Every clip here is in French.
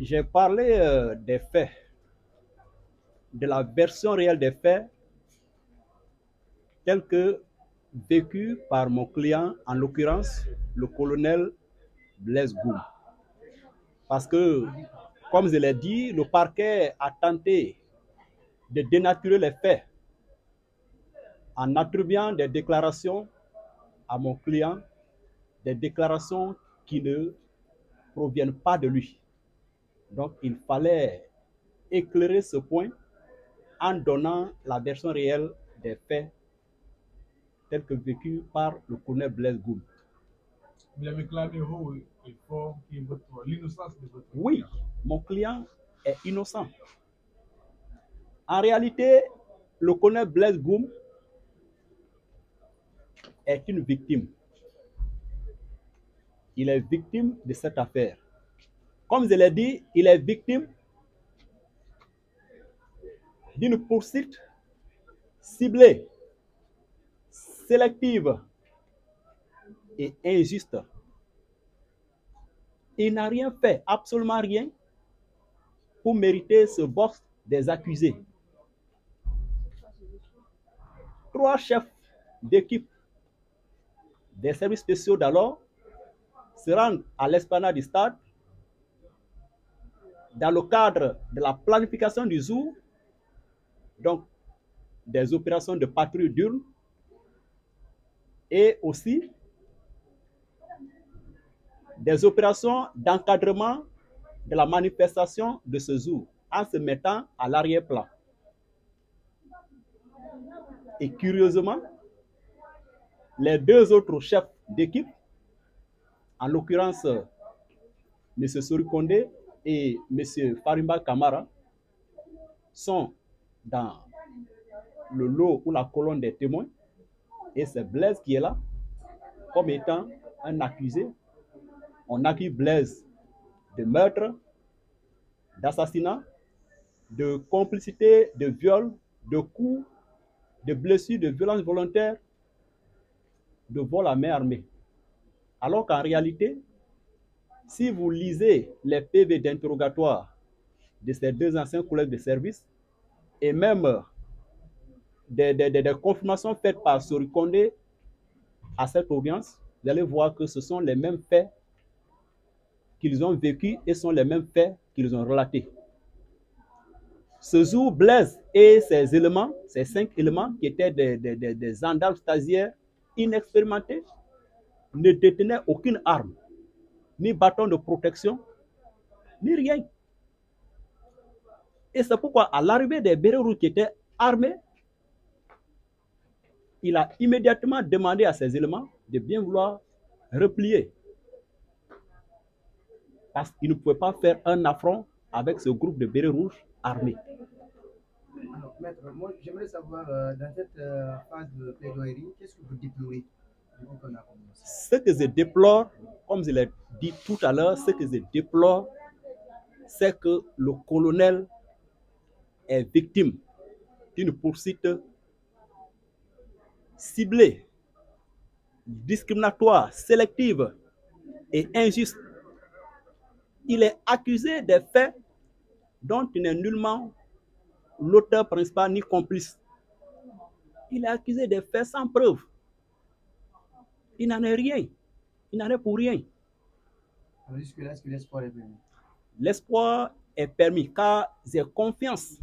J'ai parlé des faits, de la version réelle des faits, tels que vécus par mon client, en l'occurrence le colonel Blaise Goum. Parce que, comme je l'ai dit, le parquet a tenté de dénaturer les faits en attribuant des déclarations à mon client, des déclarations qui ne proviennent pas de lui. Donc, il fallait éclairer ce point en donnant la version réelle des faits tels que vécus par le colonel Blaise Goum. Vous avez clamé haut et fort l'innocence de votre client. Oui, mon client est innocent. En réalité, le colonel Blaise Goum est une victime. Il est victime de cette affaire. Comme je l'ai dit, il est victime d'une poursuite ciblée, sélective et injuste. Il n'a rien fait, absolument rien, pour mériter ce box des accusés. 3 chefs d'équipe des services spéciaux d'alors se rendent à l'esplanade du stade dans le cadre de la planification du jour, donc des opérations de patrouille diurne et aussi des opérations d'encadrement de la manifestation de ce jour en se mettant à l'arrière-plan. Et curieusement, les 2 autres chefs d'équipe, en l'occurrence M. Sori Kondé et M. Farimba Kamara, sont dans le lot ou la colonne des témoins, et c'est Blaise qui est là comme étant un accusé. On accuse Blaise de meurtre, d'assassinat, de complicité, de viol, de coups, de blessures, de violences volontaires, de vol à main armée. Alors qu'en réalité, si vous lisez les PV d'interrogatoire de ces 2 anciens collègues de service et même des confirmations faites par Sori Kondé à cette audience, vous allez voir que ce sont les mêmes faits qu'ils ont vécus et sont les mêmes faits qu'ils ont relatés. Ce jour, Blaise et ses éléments, ces 5 éléments qui étaient des gendarmes stagiaires inexpérimentés, ne détenaient aucune arme, ni bâton de protection, ni rien. Et c'est pourquoi, à l'arrivée des bérets rouges qui étaient armés, il a immédiatement demandé à ses éléments de bien vouloir replier. Parce qu'il ne pouvait pas faire un affront avec ce groupe de bérets rouges armés. Alors, maître, moi, j'aimerais savoir, dans cette phase de plaidoirie, qu'est-ce que vous déplorez depuis qu'on a commencé? Ce que je déplore, comme je l'ai dit tout à l'heure, ce que je déplore, c'est que le colonel est victime d'une poursuite ciblée, discriminatoire, sélective et injuste. Il est accusé des faits dont il n'est nullement l'auteur principal ni complice. Il est accusé des faits sans preuve. Il n'en est rien. Il n'en est pour rien. Alors, jusque-là, est-ce que l'espoir est permis? L'espoir est permis car j'ai confiance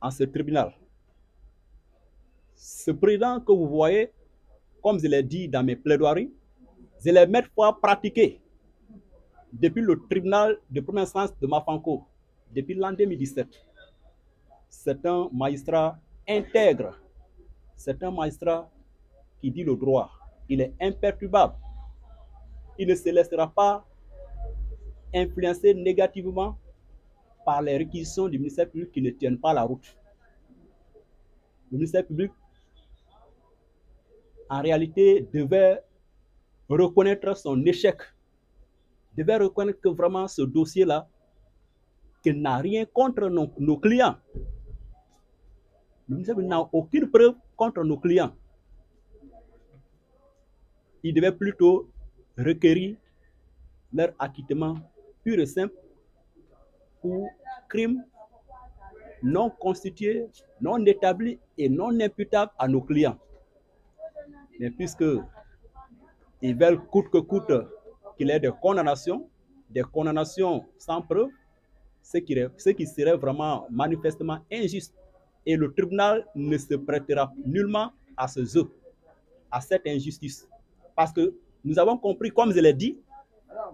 en ce tribunal. Ce président que vous voyez, comme je l'ai dit dans mes plaidoiries, je l'ai maintes fois pratiqué depuis le tribunal de première instance de Mafanko, depuis l'an 2017. C'est un magistrat intègre, c'est un magistrat qui dit le droit. Il est imperturbable. Il ne se laissera pas influencer négativement par les réquisitions du ministère public qui ne tiennent pas la route. Le ministère public, en réalité, devait reconnaître son échec, devait reconnaître que vraiment ce dossier-là, qu'il n'a rien contre nos clients. Le ministère n'a aucune preuve contre nos clients. Il devait plutôt requérir leur acquittement pur et simple pour crimes non constitués, non établis et non imputables à nos clients. Mais puisque ils veulent coûte que coûte qu'il y ait des condamnations sans preuve, ce qui serait vraiment manifestement injuste. Et le tribunal ne se prêtera nullement à ce jeu, à cette injustice. Parce que nous avons compris, comme je l'ai dit,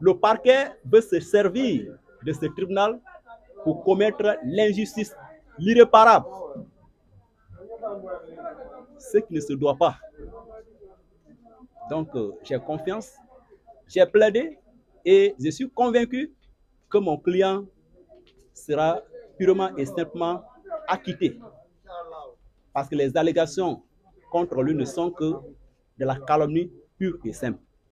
le parquet veut se servir de ce tribunal pour commettre l'injustice, l'irréparable. Ce qui ne se doit pas. Donc, j'ai confiance, j'ai plaidé et je suis convaincu que mon client sera purement et simplement acquitté. Parce que les allégations contre lui ne sont que de la calomnie pure et simple.